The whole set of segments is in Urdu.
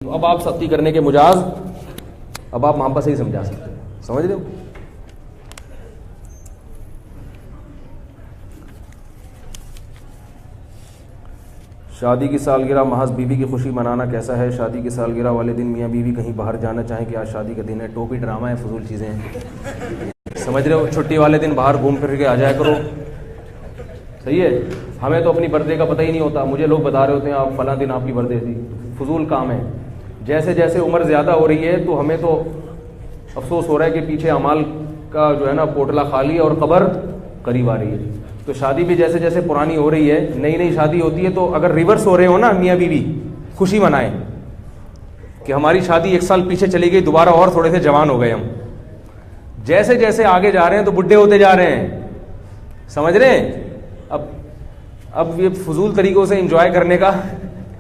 اب آپ سختی کرنے کے مجاز اب آپ محبت سے ہی سمجھا سکتے ہیں, سمجھ رہے ہو. شادی کی سالگرہ محض بیوی کی خوشی منانا کیسا ہے؟ شادی کی سالگرہ والے دن میاں بیوی کہیں باہر جانا چاہیں کہ آج شادی کا دن ہے, ٹوپی ڈرامہ ہے, فضول چیزیں ہیں, سمجھ رہے ہو. چھٹی والے دن باہر گھوم پھر کے آ جایا کرو, صحیح ہے. ہمیں تو اپنی برتھ ڈے کا پتہ ہی نہیں ہوتا, مجھے لوگ بتا رہے ہوتے ہیں آپ فلاں دن آپ کی برتھ ڈے تھی, فضول کام ہے. جیسے جیسے عمر زیادہ ہو رہی ہے تو ہمیں تو افسوس ہو رہا ہے کہ پیچھے اعمال کا جو ہے نا پوٹلا خالی ہے اور قبر قریب آ رہی ہے. تو شادی بھی جیسے جیسے پرانی ہو رہی ہے, نئی نئی شادی ہوتی ہے, تو اگر ریورس ہو رہے ہو نا میاں بیوی, خوشی منائیں کہ ہماری شادی 1 سال پیچھے چلی گئی, دوبارہ اور تھوڑے سے جوان ہو گئے ہم. جیسے جیسے آگے جا رہے ہیں تو بڈھے ہوتے جا رہے ہیں, سمجھ رہے ہیں. اب یہ فضول طریقوں سے انجوائے کرنے کا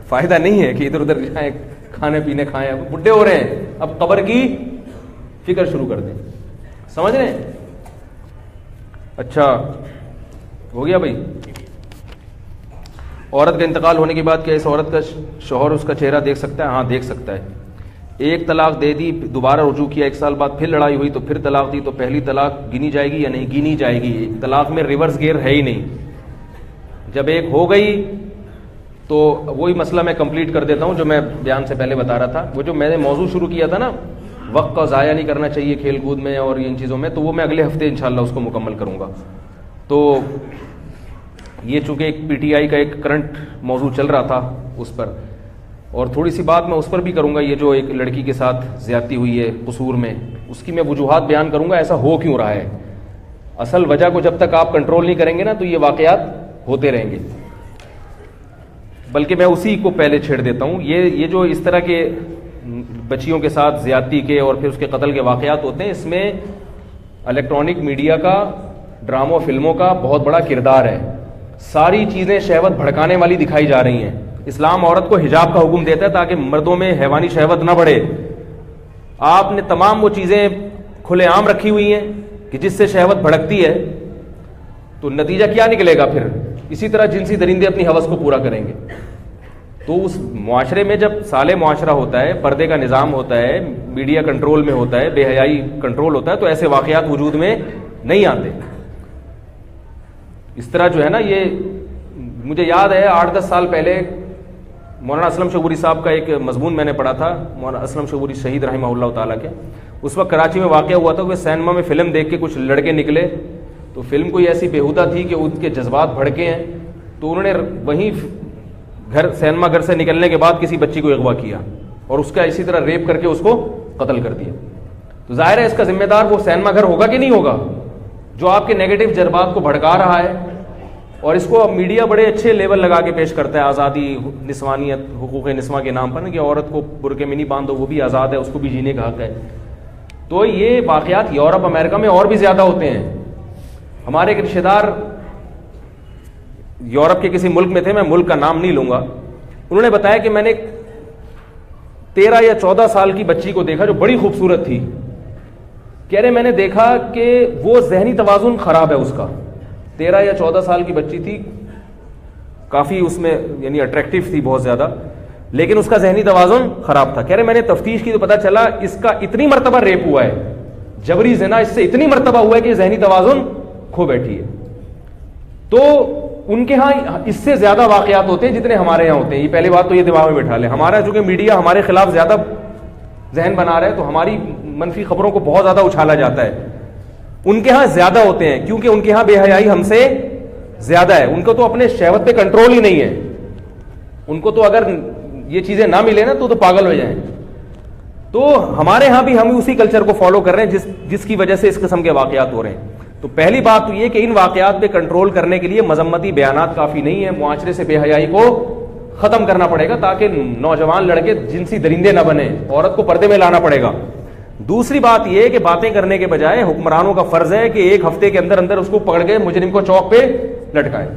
فائدہ نہیں ہے کہ ادھر ادھر جائیں کھانے پینے کھائیں. اب بڈھے ہو رہے ہیں, اب قبر کی فکر شروع کر دیں, سمجھ رہے ہیں. اچھا ہو گیا بھائی. عورت کا انتقال ہونے کے بعد کیا اس عورت کا شوہر اس کا چہرہ دیکھ سکتا ہے؟ ہاں دیکھ سکتا ہے. ایک طلاق دے دی, دوبارہ رجوع کیا, 1 سال بعد پھر لڑائی ہوئی تو پھر طلاق دی, تو پہلی طلاق گنی جائے گی یا نہیں؟ گنی جائے گی. طلاق میں ریورس گیئر ہے ہی نہیں. جب ایک ہو گئی تو وہی مسئلہ میں کمپلیٹ کر دیتا ہوں جو میں بیان سے پہلے بتا رہا تھا. وہ جو میں نے موضوع شروع کیا تھا نا, وقت کا ضائع نہیں کرنا چاہیے کھیل کود میں اور ان چیزوں میں, تو وہ میں اگلے ہفتے انشاءاللہ اس کو مکمل کروں گا. تو یہ چونکہ ایک پی ٹی آئی کا ایک کرنٹ موضوع چل رہا تھا اس پر, اور تھوڑی سی بات میں اس پر بھی کروں گا. یہ جو ایک لڑکی کے ساتھ زیادتی ہوئی ہے قصور میں, اس کی میں وجوہات بیان کروں گا, ایسا ہو کیوں رہا ہے. اصل وجہ کو جب تک آپ کنٹرول نہیں کریں گے نا تو یہ واقعات ہوتے رہیں گے. بلکہ میں اسی کو پہلے چھیڑ دیتا ہوں. یہ جو اس طرح کے بچیوں کے ساتھ زیادتی کے اور پھر اس کے قتل کے واقعات ہوتے ہیں, اس میں الیکٹرانک میڈیا کا, ڈراموں فلموں کا بہت بڑا کردار ہے. ساری چیزیں شہوت بھڑکانے والی دکھائی جا رہی ہیں. اسلام عورت کو حجاب کا حکم دیتا ہے تاکہ مردوں میں حیوانی شہوت نہ بڑھے. آپ نے تمام وہ چیزیں کھلے عام رکھی ہوئی ہیں کہ جس سے شہوت بھڑکتی ہے, تو نتیجہ کیا نکلے گا پھر؟ اسی طرح جنسی درندے اپنی ہوس کو پورا کریں گے. تو اس معاشرے میں جب صالح معاشرہ ہوتا ہے, پردے کا نظام ہوتا ہے, میڈیا کنٹرول میں ہوتا ہے, بے حیائی کنٹرول ہوتا ہے, تو ایسے واقعات وجود میں نہیں آتے. اس طرح جو ہے نا, یہ مجھے یاد ہے 8-10 سال پہلے مولانا اسلم شعبوری صاحب کا ایک مضمون میں نے پڑھا تھا, مولانا اسلم شعبوری شہید رحمہ اللہ تعالیٰ کے. اس وقت کراچی میں واقعہ ہوا تھا کہ سینما میں فلم دیکھ کے کچھ لڑکے نکلے, تو فلم کوئی ایسی بےہودہ تھی کہ ان کے جذبات بھڑکے ہیں, تو انہوں نے وہیں سینما گھر سے نکلنے کے بعد کسی بچی کو اغوا کیا اور اس کا اسی طرح ریپ کر کے اس کو قتل کر دیا. تو ظاہر ہے اس کا ذمہ دار وہ سینما گھر ہوگا کہ نہیں ہوگا, جو آپ کے نیگیٹو جذبات کو بھڑکا رہا ہے. اور اس کو میڈیا بڑے اچھے لیول لگا کے پیش کرتا ہے, آزادی, نسوانیت, حقوق نسواں کے نام پر نا, کہ عورت کو برقعے میں نہیں باندھو, وہ بھی آزاد ہے, اس کو بھی جینے کا حق ہے. تو یہ واقعات یورپ امریکہ میں اور بھی زیادہ ہوتے ہیں. ہمارے ایک رشتے دار یورپ کے کسی ملک میں تھے, میں ملک کا نام نہیں لوں گا, انہوں نے بتایا کہ میں نے 13 یا 14 سال کی بچی کو دیکھا جو بڑی خوبصورت تھی. کہہ رہے میں نے دیکھا کہ وہ ذہنی توازن خراب ہے اس کا. 13 یا 14 سال کی بچی تھی, کافی اس میں یعنی اٹریکٹیو تھی بہت زیادہ, لیکن اس کا ذہنی توازن خراب تھا. کہہ رہے میں نے تفتیش کی تو پتہ چلا اس کا اتنی مرتبہ ریپ ہوا ہے, جبری زنا اس سے اتنی مرتبہ ہوا ہے کہ ذہنی توازن کھو بیٹھی ہے. تو ان کے ہاں اس سے زیادہ واقعات ہوتے ہیں جتنے ہمارے یہاں ہوتے ہیں. یہ پہلی بات تو یہ دماغ میں بٹھا لیں. ہمارا چونکہ میڈیا ہمارے خلاف زیادہ ذہن بنا رہا ہے, تو ہماری منفی خبروں کو بہت زیادہ اچھالا جاتا ہے. ان کے ہاں زیادہ ہوتے ہیں کیونکہ ان کے ہاں بے حیائی ہم سے زیادہ ہے. ان کو تو اپنے شہوت پہ کنٹرول ہی نہیں ہے. ان کو تو اگر یہ چیزیں نہ ملے نا تو پاگل ہو جائیں. تو ہمارے ہاں بھی ہم اسی کلچر کو فالو کر رہے ہیں جس کی وجہ سے اس قسم کے واقعات ہو رہے ہیں. تو پہلی بات تو یہ کہ ان واقعات پہ کنٹرول کرنے کے لیے مذمتی بیانات کافی نہیں ہے. معاشرے سے بے حیائی کو ختم کرنا پڑے گا تاکہ نوجوان لڑکے جنسی درندے نہ بنے. عورت کو پردے میں لانا پڑے گا. دوسری بات یہ کہ باتیں کرنے کے بجائے حکمرانوں کا فرض ہے کہ 1 ہفتے کے اندر اندر اس کو پکڑ کے مجرم کو چوک پہ لٹکائے.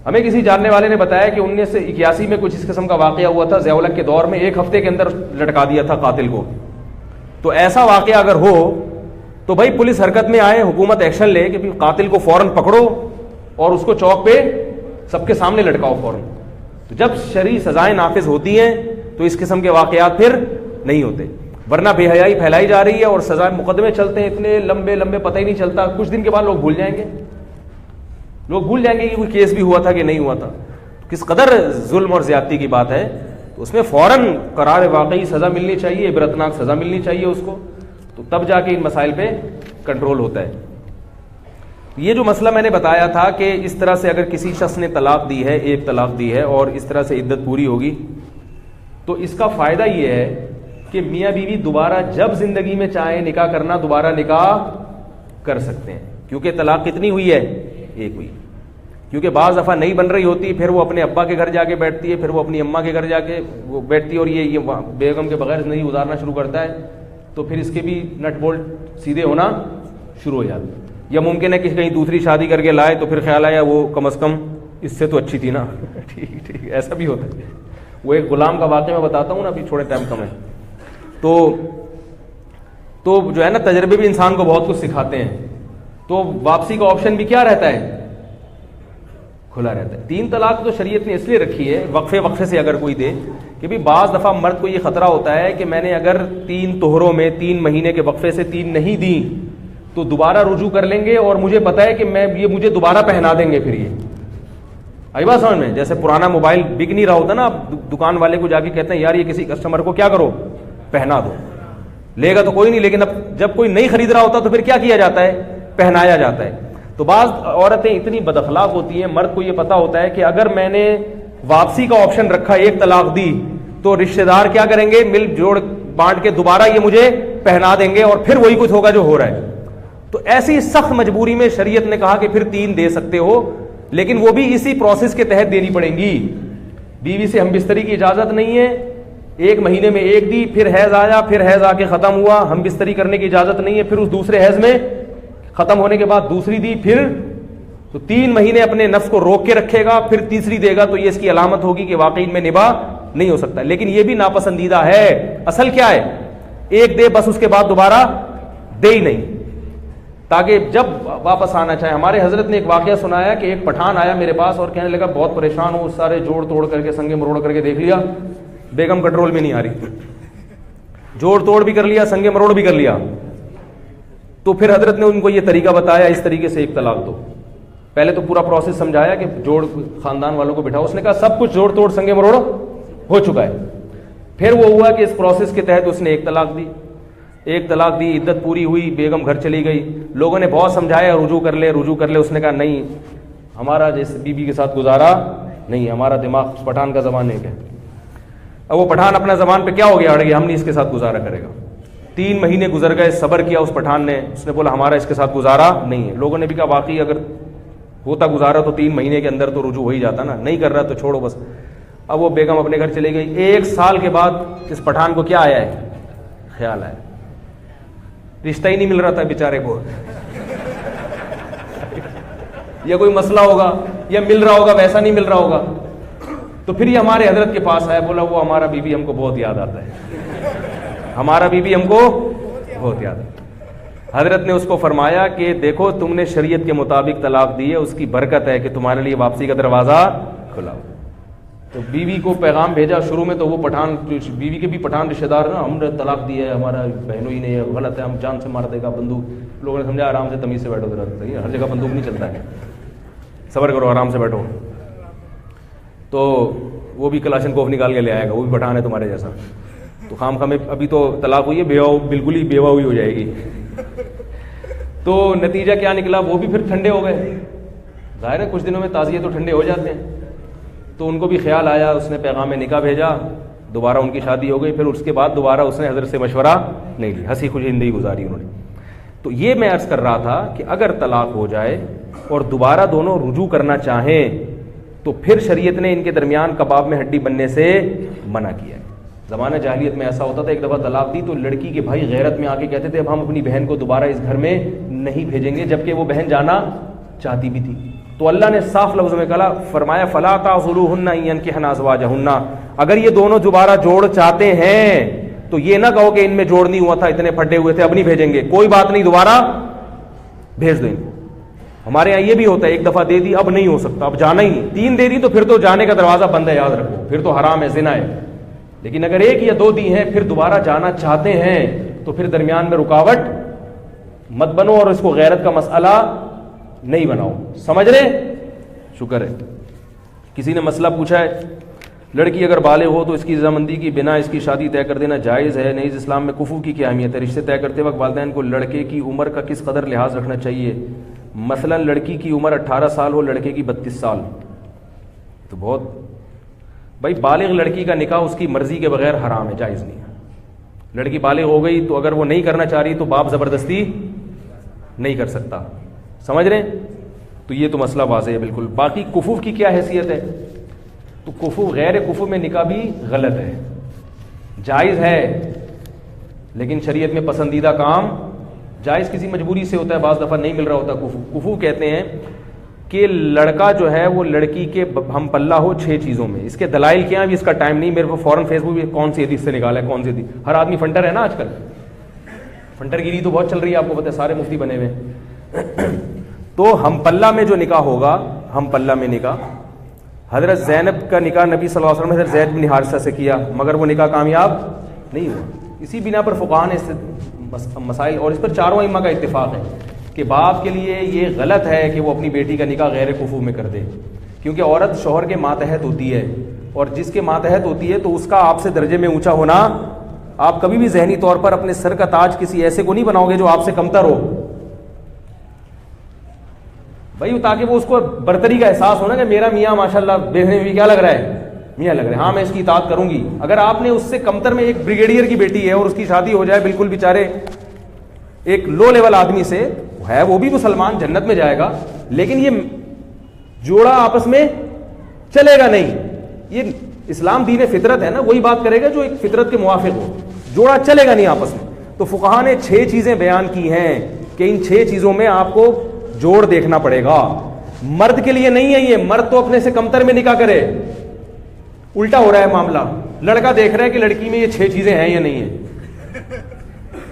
ہمیں کسی جاننے والے نے بتایا کہ 1981 میں کچھ اس قسم کا واقعہ ہوا تھا, ضیاء الحق کے دور میں 1 ہفتے کے اندر لٹکا دیا تھا قاتل کو. تو ایسا واقعہ اگر ہو تو بھائی پولیس حرکت میں آئے, حکومت ایکشن لے کہ قاتل کو فوراً پکڑو اور اس کو چوک پہ سب کے سامنے لٹکاؤ فوراً. تو جب شرعی سزائیں نافذ ہوتی ہیں تو تو اس قسم کے واقعات پھر نہیں ہوتے. ورنہ بے حیائی پھیلائی جا رہی ہے اور سزائے مقدمے چلتے ہیں اتنے لمبے لمبے, پتہ ہی نہیں چلتا, کچھ دن کے بعد لوگ بھول جائیں گے, لوگ بھول جائیں گے کہ کوئی کیس بھی ہوا تھا کہ نہیں ہوا تھا. کس قدر ظلم اور زیادتی کی بات ہے. تو اس میں فوراً قرار واقعی سزا ملنی چاہیے, عبرتناک سزا ملنی چاہیے اس کو, تو تب جا کے ان مسائل پہ کنٹرول ہوتا ہے. یہ جو مسئلہ میں نے بتایا تھا کہ اس طرح سے اگر کسی شخص نے طلاق دی ہے, ایک طلاق دی ہے, اور اس طرح سے عدت پوری ہوگی, تو اس کا فائدہ یہ ہے کہ میاں بیوی دوبارہ جب زندگی میں چاہیں نکاح کرنا, دوبارہ نکاح کر سکتے ہیں. کیونکہ طلاق کتنی ہوئی ہے؟ ایک ہوئی. کیونکہ بعض دفعہ نہیں بن رہی ہوتی, پھر وہ اپنے ابا کے گھر جا کے بیٹھتی ہے, پھر وہ اپنی اماں کے گھر جا کے وہ بیٹھتی ہے, اور یہ بیگم کے بغیر زندگی گزارنا شروع کرتا ہے, تو پھر اس کے بھی نٹ بولٹ سیدھے ہونا شروع ہو جاتے. یا ممکن ہے کہ کہیں دوسری شادی کر کے لائے تو پھر خیال آیا وہ کم از کم اس سے تو اچھی تھی نا. ٹھیک, ایسا بھی ہوتا ہے. وہ ایک غلام کا واقعہ میں بتاتا ہوں نا, ابھی تھوڑے ٹائم کم ہے. تو جو ہے نا, تجربے بھی انسان کو بہت کچھ سکھاتے ہیں. تو واپسی کا آپشن بھی کیا رہتا ہے؟ کھلا رہتا ہے. 3 طلاق تو شریعت نے اس لیے رکھی ہے, وقفے سے اگر کوئی دے, کہ بھی بعض دفعہ مرد کو یہ خطرہ ہوتا ہے کہ میں نے اگر 3 طہروں میں 3 مہینے کے وقفے سے 3 نہیں دی تو دوبارہ رجوع کر لیں گے, اور مجھے پتا ہے کہ یہ مجھے دوبارہ پہنا دیں گے. پھر یہ آئی بات سمجھ میں؟ جیسے پرانا موبائل بک نہیں رہا ہوتا نا, آپ دکان والے کو جا کے کہتے ہیں یار یہ کسی کسٹمر کو کیا کرو, پہنا دو. لے گا تو کوئی نہیں, لیکن اب جب کوئی نہیں خرید رہا ہوتا تو پھر کیا کیا جاتا ہے؟ پہنایا جاتا ہے. تو بعض عورتیں اتنی بد اخلاق ہوتی ہیں, مرد کو یہ پتا ہوتا ہے کہ اگر میں نے واپسی کا آپشن رکھا, ایک طلاق دی, تو رشتہ دار کیا کریں گے؟ مل جوڑ بانٹ کے دوبارہ یہ مجھے پہنا دیں گے, اور پھر وہی کچھ ہوگا جو ہو رہا ہے. تو ایسی سخت مجبوری میں شریعت نے کہا کہ پھر 3 دے سکتے ہو, لیکن وہ بھی اسی پروسیس کے تحت دینی پڑیں گی. بیوی سے ہم بستری کی اجازت نہیں ہے. 1 مہینے میں 1 دی, پھر حیض آیا, پھر حیض آ کے ختم ہوا, ہم بستری کرنے کی اجازت نہیں ہے. پھر اس دوسرے حیض میں ختم ہونے کے بعد دوسری دی, پھر تو 3 مہینے اپنے نفس کو روک کے رکھے گا, پھر تیسری دے گا, تو یہ اس کی علامت ہوگی کہ واقعی ان میں نباہ نہیں ہو سکتا. لیکن یہ بھی ناپسندیدہ ہے. اصل کیا ہے؟ 1 دے بس, اس کے بعد دوبارہ دے ہی نہیں, تاکہ جب واپس آنا چاہے. ہمارے حضرت نے ایک واقعہ سنایا کہ ایک پٹھان آیا میرے پاس اور کہنے لگا بہت پریشان ہوں, سارے جوڑ توڑ کر کے سنگے مروڑ کر کے دیکھ لیا, بیگم کنٹرول میں نہیں آ رہی. جوڑ توڑ بھی کر لیا, سنگے مروڑ بھی کر لیا. تو پھر حضرت نے ان کو یہ طریقہ بتایا, اس طریقے سے 1 طلاق دو. پہلے تو پورا پروسیس سمجھایا کہ جوڑ خاندان والوں کو بٹھاؤ. اس نے کہا سب کچھ جوڑ توڑ سنگے مروڑ ہو چکا ہے. پھر وہ ہوا کہ اس پروسیس کے تحت اس نے 1 طلاق دی. 1 طلاق دی, عدت پوری ہوئی, بیگم گھر چلی گئی. لوگوں نے بہت سمجھایا رجوع کر لے رجوع کر لے. اس نے کہا نہیں, ہمارا جیسے بیوی کے ساتھ گزارا نہیں, ہمارا دماغ پٹھان کا زبان نہیں ہے. اب وہ پٹھان اپنا زبان پہ کیا ہو گیا, اڑ گیا, ہم نہیں اس کے ساتھ گزارا کرے گا. 3 مہینے گزر گئے, صبر کیا اس پٹھان نے. اس نے بولا ہمارا اس کے ساتھ گزارا نہیں ہے. لوگوں نے بھی کہا واقعی اگر ہوتا گزارا تو 3 مہینے کے اندر تو رجوع ہو ہی جاتا نا, نہیں کر رہا تو چھوڑو بس. اب وہ بیگم اپنے گھر چلی گئی. 1 سال کے بعد اس پٹھان کو کیا آیا ہے؟ خیال آیا, رشتہ ہی نہیں مل رہا تھا بیچارے کو. یا کوئی مسئلہ ہوگا, یا مل رہا ہوگا ویسا نہیں مل رہا ہوگا. تو پھر یہ ہمارے حضرت کے پاس آیا, بولا وہ ہمارا بیوی ہم کو بہت یاد آتا ہے, ہمارا بیوی ہم کو بہت یاد آتا ہے. حضرت نے اس کو فرمایا کہ دیکھو تم نے شریعت کے مطابق طلاق دی ہے, اس کی برکت ہے کہ تمہارے لیے واپسی کا دروازہ کھلا. تو بیوی کو پیغام بھیجا. شروع میں تو وہ پٹھان, بیوی کے بھی پٹھان رشتے دار نا, ہم نے طلاق دی ہے, ہمارا بہنوں ہی نے, غلط ہے, ہم جان سے مار دے گا بندوق. لوگوں نے سمجھا آرام سے تمیز سے بیٹھو, ذرا ہر جگہ بندوق نہیں چلتا ہے, صبر کرو, آرام سے بیٹھو. تو وہ بھی کلاشن کوف نکال کے لے آئے گا, وہ بھی پٹھان ہے تمہارے جیسا. تو خام خامے ابھی تو طلاق ہوئی ہے, بیوہ بالکل ہی بیوہ ہوئی ہو جائے گی. تو نتیجہ کیا نکلا, وہ بھی پھر ٹھنڈے ہو گئے. ظاہر ہے کچھ دنوں میں تعزیے تو ٹھنڈے ہو جاتے ہیں. تو ان کو بھی خیال آیا, اس نے پیغام نکاح بھیجا, دوبارہ ان کی شادی ہو گئی. پھر اس کے بعد دوبارہ اس نے حضرت سے مشورہ نہیں لی, ہنسی خوشی زندگی گزاری انہوں نے. تو یہ میں عرض کر رہا تھا کہ اگر طلاق ہو جائے اور دوبارہ دونوں رجوع کرنا چاہیں تو پھر شریعت نے ان کے درمیان کباب میں ہڈی بننے سے منع کیا ہے. زمانہ جاہلیت میں ایسا ہوتا تھا, ایک دفعہ طلاق دی تو لڑکی کے بھائی غیرت میں آ کے کہتے تھے اب ہم اپنی بہن کو دوبارہ اس گھر میں نہیں بھیجیں گے, جبکہ وہ بہن جانا چاہتی بھی تھی. تو اللہ نے صاف لفظ میں کہا, فرمایا فلا تعذلوهن ان ينكحن ازواجهن, اگر یہ دونوں دوبارہ جوڑ چاہتے ہیں تو یہ نہ کہو کہ ان میں جوڑ نہیں ہوا تھا, اتنے پھٹے ہوئے تھے, اب نہیں بھیجیں گے, کوئی بات نہیں, دوبارہ بھیج دیں گے. ہمارے یہاں یہ بھی ہوتا ہے, 1 دفعہ دے دی اب نہیں ہو سکتا, اب جانا ہی نہیں. 3 دے دی تو پھر تو جانے کا دروازہ بند ہے, یاد رکھو, پھر تو حرام ہے, زنا ہے. لیکن اگر ایک یا دو دی ہیں پھر دوبارہ جانا چاہتے ہیں تو پھر درمیان میں رکاوٹ مت بنو اور اس کو غیرت کا مسئلہ نہیں بناؤ. سمجھ رہے؟ شکر ہے. کسی نے مسئلہ پوچھا ہے لڑکی اگر بالغ ہو تو اس کی رضامندی کی بنا اس کی شادی طے کر دینا جائز ہے؟ نیز اسلام میں کفو کی کیا اہمیت ہے؟ رشتے طے کرتے وقت والدین کو لڑکے کی عمر کا کس قدر لحاظ رکھنا چاہیے؟ مثلا لڑکی کی عمر 18 سال ہو لڑکے کی 32 سال تو بہت بھائی بالغ لڑکی کا نکاح اس کی مرضی کے بغیر حرام ہے, جائز نہیں ہے. لڑکی بالغ ہو گئی تو اگر وہ نہیں کرنا چاہ رہی تو باپ زبردستی نہیں کر سکتا. سمجھ رہے ہیں؟ تو یہ تو مسئلہ واضح ہے بالکل. باقی کفو کی کیا حیثیت ہے؟ تو کفو غیر کفو میں نکاح بھی غلط ہے, جائز ہے لیکن شریعت میں پسندیدہ کام جائز کسی مجبوری سے ہوتا ہے, بعض دفعہ نہیں مل رہا ہوتا. کفو کہتے ہیں کہ لڑکا جو ہے وہ لڑکی کے ہم پلہ ہو 6 چیزوں میں. اس کے دلائل کیا ہیں بھی اس کا ٹائم نہیں, میرے کو فوراً فیس بک پہ کون سی حدیث سے نکالا ہے کون سی حدیث. ہر آدمی فنٹر ہے نا آج کل, فنٹر گیری تو بہت چل رہی ہے, آپ کو پتہ ہے سارے مفتی بنے ہوئے. تو ہم پلہ میں جو نکاح ہوگا, ہم پلہ میں نکاح, حضرت زینب کا نکاح نبی صلی اللہ علیہ وسلم نے حضرت زید بن حارثہ سے کیا مگر وہ نکاح کامیاب نہیں ہوا. اسی بنا پر فقہاء نے مسائل, اور اس پر چاروں ائمہ کا اتفاق ہے کہ باپ کے لیے یہ غلط ہے کہ وہ اپنی بیٹی کا نکاح غیر کفو میں کر دے, کیونکہ عورت شوہر کے ماتحت ہوتی ہے, اور جس کے ماتحت ہوتی ہے تو اس کا آپ سے درجے میں اونچا ہونا, آپ کبھی بھی ذہنی طور پر اپنے سر کا تاج کسی ایسے کو نہیں بناؤ گے جو آپ سے کمتر ہو بھائی, تاکہ وہ اس کو برتری کا احساس ہونا کہ میرا میاں ماشاءاللہ دیکھنے میں بھی کیا لگ رہا ہے, میاں لگ رہا ہے, ہاں میں اس کی اطاعت کروں گی. اگر آپ نے اس سے کمتر میں ایک بریگیڈیئر کی بیٹی ہے اور اس کی شادی ہو جائے بالکل بیچارے ایک لو لیول آدمی سے, ہے وہ بھی مسلمان جنت میں جائے گا, لیکن یہ جوڑا آپس میں چلے گا نہیں. یہ اسلام دین فطرت ہے نا, وہی بات کرے گا جو ایک فطرت کے موافق ہو, جوڑا چلے گا نہیں آپس میں. تو فقہاء نے 6 چیزیں بیان کی ہیں کہ ان 6 چیزوں میں آپ کو جوڑ دیکھنا پڑے گا. مرد کے لیے نہیں ہے یہ, مرد تو اپنے سے کمتر میں نکاح کرے. الٹا ہو رہا ہے معاملہ, لڑکا دیکھ رہا ہے کہ لڑکی میں یہ 6 چیزیں ہیں یا نہیں ہیں.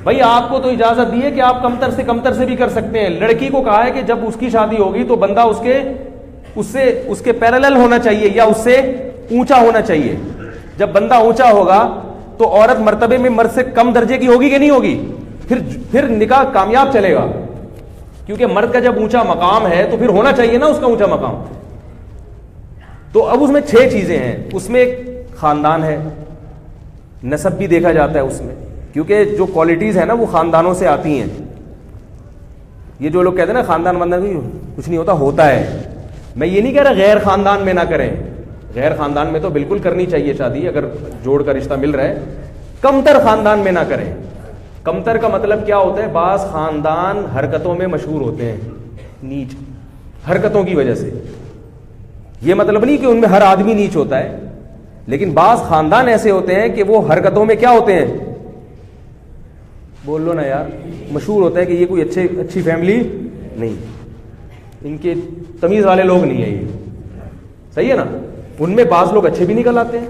بھائی آپ کو تو اجازت دی ہے کہ آپ کمتر سے بھی کر سکتے ہیں. لڑکی کو کہا ہے کہ جب اس کی شادی ہوگی تو بندہ اس کے پیرالل ہونا چاہیے یا اس سے اونچا ہونا چاہیے. جب بندہ اونچا ہوگا تو عورت مرتبے میں مرد سے کم درجے کی ہوگی کہ نہیں ہوگی, پھر نکاح کامیاب چلے گا, کیونکہ مرد کا جب اونچا مقام ہے تو پھر ہونا چاہیے نا اس کا اونچا مقام. تو اب اس میں 6 چیزیں ہیں. اس میں ایک خاندان ہے, نسب بھی دیکھا جاتا ہے اس میں, کیونکہ جو کوالٹیز ہیں نا وہ خاندانوں سے آتی ہیں. یہ جو لوگ کہتے ہیں نا خاندان کچھ نہیں ہوتا ہے, میں یہ نہیں کہہ رہا غیر خاندان میں نہ کریں, غیر خاندان میں تو بالکل کرنی چاہیے شادی اگر جوڑ کا رشتہ مل رہا ہے. کمتر خاندان میں نہ کریں. کمتر کا مطلب کیا ہوتا ہے, بعض خاندان حرکتوں میں مشہور ہوتے ہیں, نیچ حرکتوں کی وجہ سے. یہ مطلب نہیں کہ ان میں ہر آدمی نیچ ہوتا ہے, لیکن بعض خاندان ایسے ہوتے ہیں کہ وہ حرکتوں میں کیا ہوتے ہیں, بول لو نا یار, مشہور ہوتا ہے کہ یہ کوئی اچھی فیملی نہیں, ان کے تمیز والے لوگ نہیں ہیں. یہ صحیح ہے نا, ان میں بعض لوگ اچھے بھی نکل آتے ہیں.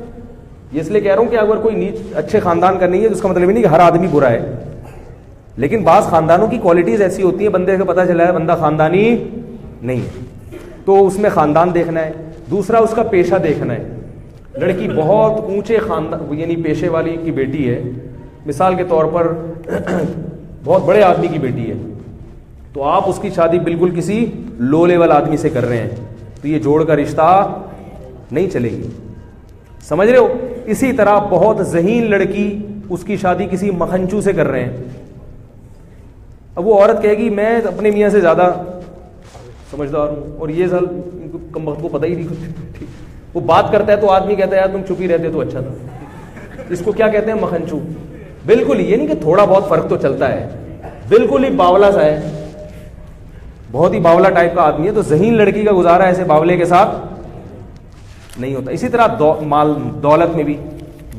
یہ اس لیے کہہ رہا ہوں کہ اگر کوئی نیچ اچھے خاندان کا نہیں ہے تو اس کا مطلب نہیں کہ ہر آدمی برا ہے, لیکن بعض خاندانوں کی کوالٹیز ایسی ہوتی ہیں بندے کو پتہ چلا ہے بندہ خاندانی نہیں ہے, تو اس میں خاندان دیکھنا ہے. دوسرا اس کا پیشہ دیکھنا ہے. لڑکی بہت اونچے خاندان یعنی پیشے والی کی بیٹی ہے, مثال کے طور پر بہت بڑے آدمی کی بیٹی ہے, تو آپ اس کی شادی بالکل کسی لو لیول آدمی سے کر رہے ہیں تو یہ جوڑ کا رشتہ نہیں چلے گی. سمجھ رہے ہو؟ اسی طرح بہت ذہین لڑکی, اس کی شادی کسی مکھنچو سے کر رہے ہیں. اب وہ عورت کہے گی میں اپنے میاں سے زیادہ سمجھدار ہوں اور یہ سال کم وقت کو پتہ ہی نہیں کچھ. وہ بات کرتا ہے تو آدمی کہتا ہے یار تم چپ ہی رہتے تو اچھا تھا. اس کو کیا کہتے ہیں, مکھنچو. بالکل یہ نہیں کہ تھوڑا بہت فرق تو چلتا ہے, بالکل ہی باولا سا ہے, بہت ہی باولا ٹائپ کا آدمی ہے, تو ذہین لڑکی کا گزارا ایسے باولے کے ساتھ نہیں ہوتا. اسی طرح مال دولت میں بھی,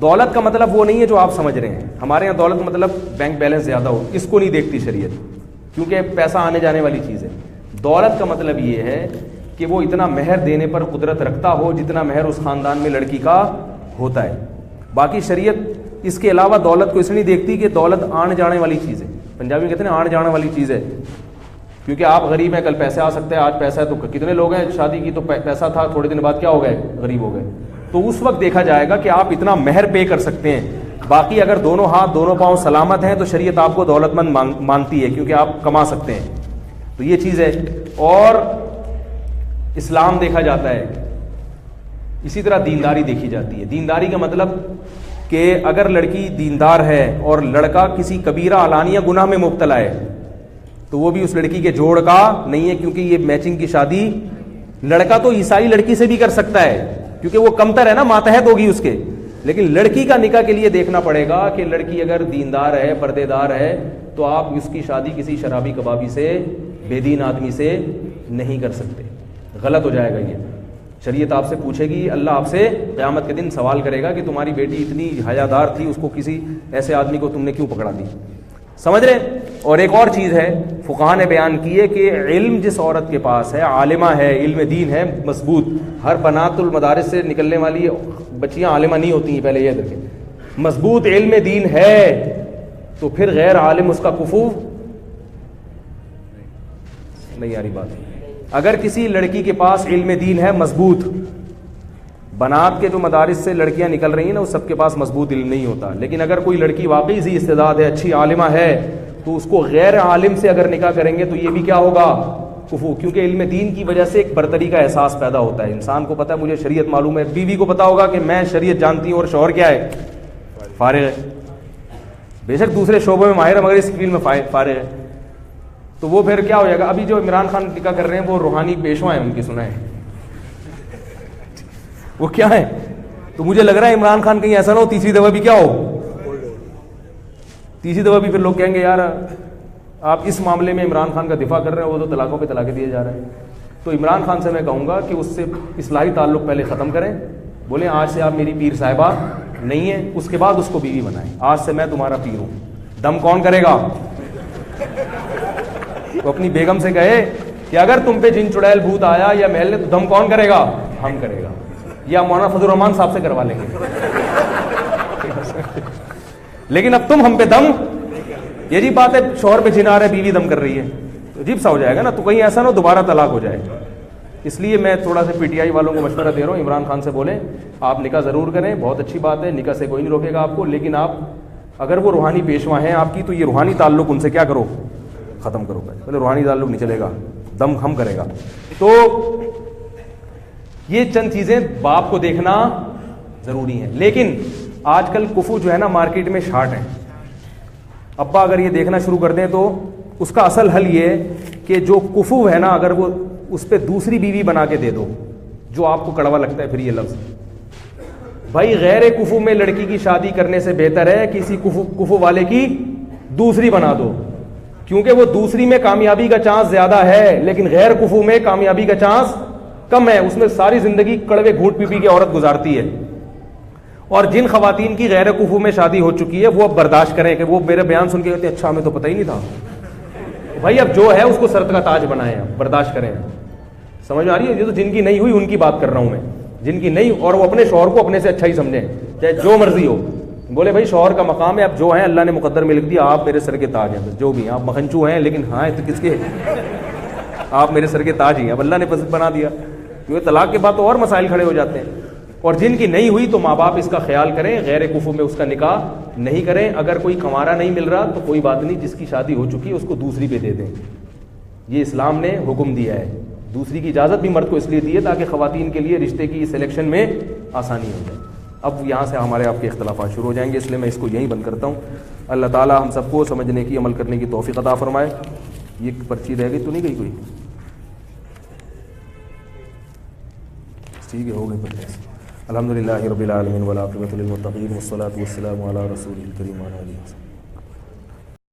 دولت کا مطلب وہ نہیں ہے جو آپ سمجھ رہے ہیں. ہمارے یہاں دولت کا مطلب بینک بیلنس زیادہ ہو, اس کو نہیں دیکھتی شریعت, کیونکہ پیسہ آنے جانے والی چیز ہے. دولت کا مطلب یہ ہے کہ وہ اتنا مہر دینے پر قدرت رکھتا ہو جتنا مہر اس خاندان میں لڑکی کا ہوتا ہے. باقی شریعت اس کے علاوہ دولت کو اس نہیں دیکھتی کہ دولت آنے جانے والی چیز ہے. پنجابی میں کہتے ہیں آنے جانے والی چیز ہے, کیونکہ آپ غریب ہیں, کل پیسے آ سکتے ہیں, آج پیسہ ہے تو کتنے لوگ ہیں شادی کی تو پیسہ تھا, تھوڑے دن بعد کیا ہو گئے, غریب ہو گئے. تو اس وقت دیکھا جائے گا کہ آپ اتنا مہر پے کر سکتے ہیں. باقی اگر دونوں ہاتھ دونوں پاؤں سلامت ہیں تو شریعت آپ کو دولت مند مانتی ہے کیونکہ آپ کما سکتے ہیں. تو یہ چیز ہے. اور اسلام دیکھا جاتا ہے, اسی طرح دینداری دیکھی جاتی ہے. دینداری کا مطلب کہ اگر لڑکی دیندار ہے اور لڑکا کسی کبیرہ علانیہ گناہ میں مبتلا ہے تو وہ بھی اس لڑکی کے جوڑ کا نہیں ہے, کیونکہ یہ میچنگ کی شادی لڑکا تو عیسائی لڑکی سے بھی کر سکتا ہے کیونکہ وہ کمتر ہے نا, ماتحت ہوگی اس کے, لیکن لڑکی کا نکاح کے لیے دیکھنا پڑے گا کہ لڑکی اگر دیندار ہے, پردے دار ہے, تو آپ اس کی شادی کسی شرابی کبابی سے, بے دین آدمی سے نہیں کر سکتے. غلط ہو جائے گا یہ. شریعت آپ سے پوچھے گی, اللہ آپ سے قیامت کے دن سوال کرے گا کہ تمہاری بیٹی اتنی حیادار تھی, اس کو کسی ایسے آدمی کو تم نے کیوں پکڑا دی. سمجھ رہے. اور ایک اور چیز ہے فقہاء نے بیان کی ہے کہ علم جس عورت کے پاس ہے, عالمہ ہے, علم دین ہے مضبوط, ہر بنات المدارس سے نکلنے والی بچیاں عالمہ نہیں ہوتی ہیں, پہلے یہ دیکھیں, مضبوط علم دین ہے تو پھر غیر عالم اس کا کفو نہیں آ رہی بات. اگر کسی لڑکی کے پاس علم دین ہے مضبوط, بنات کے جو مدارس سے لڑکیاں نکل رہی ہیں نا, وہ سب کے پاس مضبوط علم نہیں ہوتا, لیکن اگر کوئی لڑکی واقعی ذی استعداد ہے, اچھی عالمہ ہے, تو اس کو غیر عالم سے اگر نکاح کریں گے تو یہ بھی کیا ہوگا, کفو, کیونکہ علم دین کی وجہ سے ایک برتری کا احساس پیدا ہوتا ہے. انسان کو پتا ہے مجھے شریعت معلوم ہے, بیوی کو پتا ہوگا کہ میں شریعت جانتی ہوں اور شوہر کیا ہے, فارغ ہے, بے شک دوسرے شعبوں میں ماہر ہے مگر اس فیلڈ میں فارغ ہے. تو وہ پھر کیا ہو جائے گا. ابھی جو عمران خان نکاح کر رہے ہیں وہ روحانی پیشوا ہیں, ان کی سنا ہے وہ کیا ہے. تو مجھے لگ رہا ہے عمران خان کہیں ایسا نہ ہو تیسری دفعہ بھی کیا ہو, تیسری دفعہ بھی پھر لوگ کہیں گے یار آپ اس معاملے میں عمران خان کا دفاع کر رہے ہیں, وہ تو طلاقوں پہ طلاقیں دیے جا رہے ہیں. تو عمران خان سے میں کہوں گا کہ اس سے اصلاحی تعلق پہلے ختم کریں, بولیں آج سے آپ میری پیر صاحبہ نہیں ہیں, اس کے بعد اس کو بیوی بنائیں, آج سے میں تمہارا پیر ہوں. دم کون کرے گا. تو اپنی بیگم سے کہے کہ اگر تم پہ جن چڑیل بھوت آیا یا محل نے تو دم کون کرے گا, ہم کرے گا, یا مولانا فضل الرحمان صاحب سے کروا لیں گے. لیکن اب تم ہم پہ دم, یہ جی بات ہے, شوہر پہ جن آ رہا ہے, بیوی دم کر رہی ہے, تو عجیب سا ہو جائے گا نا. تو کہیں ایسا نہ ہو دوبارہ طلاق ہو جائے. اس لیے میں تھوڑا سا پی ٹی آئی والوں کو مشورہ دے رہا ہوں, عمران خان سے بولیں آپ نکاح ضرور کریں, بہت اچھی بات ہے, نکاح سے کوئی نہیں روکے گا آپ کو, لیکن آپ اگر وہ روحانی پیشوا ہیں آپ کی تو یہ روحانی تعلق ان سے کیا کرو, ختم کرو. پہلے روحانی تعلق نہیں چلے گا, دم ہم کرے گا. تو یہ چند چیزیں باپ کو دیکھنا ضروری ہیں. لیکن آج کل کفو جو ہے نا مارکیٹ میں شارٹ ہے. ابا اگر یہ دیکھنا شروع کر دیں تو اس کا اصل حل یہ ہے کہ جو کفو ہے نا, اگر وہ اس پہ دوسری بیوی بنا کے دے دو, جو آپ کو کڑوا لگتا ہے پھر یہ لفظ, بھائی غیر کفو میں لڑکی کی شادی کرنے سے بہتر ہے کسی کفو والے کی دوسری بنا دو, کیونکہ وہ دوسری میں کامیابی کا چانس زیادہ ہے, لیکن غیر کفو میں کامیابی کا چانس کم ہے. اس میں ساری زندگی کڑوے گھونٹ پی پی کے عورت گزارتی ہے. اور جن خواتین کی غیر کفو میں شادی ہو چکی ہے وہ اب برداشت کریں, کہ وہ میرے بیان سن کے کہتے ہیں اچھا ہمیں تو پتہ ہی نہیں تھا. بھائی اب جو ہے اس کو سرت کا تاج بنائیں, برداشت کریں. سمجھ میں آ رہی ہے. یہ تو جن کی نہیں ہوئی ان کی بات کر رہا ہوں میں, جن کی نہیں, اور وہ اپنے شوہر کو اپنے سے اچھا ہی سمجھیں, چاہے جو مرضی ہو. بولے بھائی شوہر کا مقام ہے, اب جو ہیں اللہ نے مقدر میں لکھ دیا, آپ میرے سر کے تاج ہیں, جو بھی ہیں آپ مکھنچو ہیں, لیکن ہاں تو کس کے, آپ میرے سر کے تاج ہی ہیں, اب اللہ نے بنا دیا. کیونکہ طلاق کے بعد تو اور مسائل کھڑے ہو جاتے ہیں. اور جن کی نہیں ہوئی تو ماں باپ اس کا خیال کریں, غیر کفو میں اس کا نکاح نہیں کریں. اگر کوئی کنوارا نہیں مل رہا تو کوئی بات نہیں, جس کی شادی ہو چکی ہے اس کو دوسری پہ دے دیں. یہ اسلام نے حکم دیا ہے. دوسری کی اجازت بھی مرد کو اس لیے دی ہے تاکہ خواتین کے لیے رشتے کی سلیکشن میں آسانی ہو جائے. اب یہاں سے ہمارے آپ کے اختلافات شروع ہو جائیں گے, اس لیے میں اس کو یہیں بند کرتا ہوں. اللہ تعالیٰ ہم سب کو سمجھنے کی, عمل کرنے کی توفیق عطا فرمائے. یہ پرچی رہ گئی تو نہیں گئی کوئی, ٹھیک ہے ہو گئی پرچی. الحمدللہ رب العالمین والعاقبۃ للمتقین والصلاۃ والسلام علی رسول الکریم وعلی آلہ وصحبہ.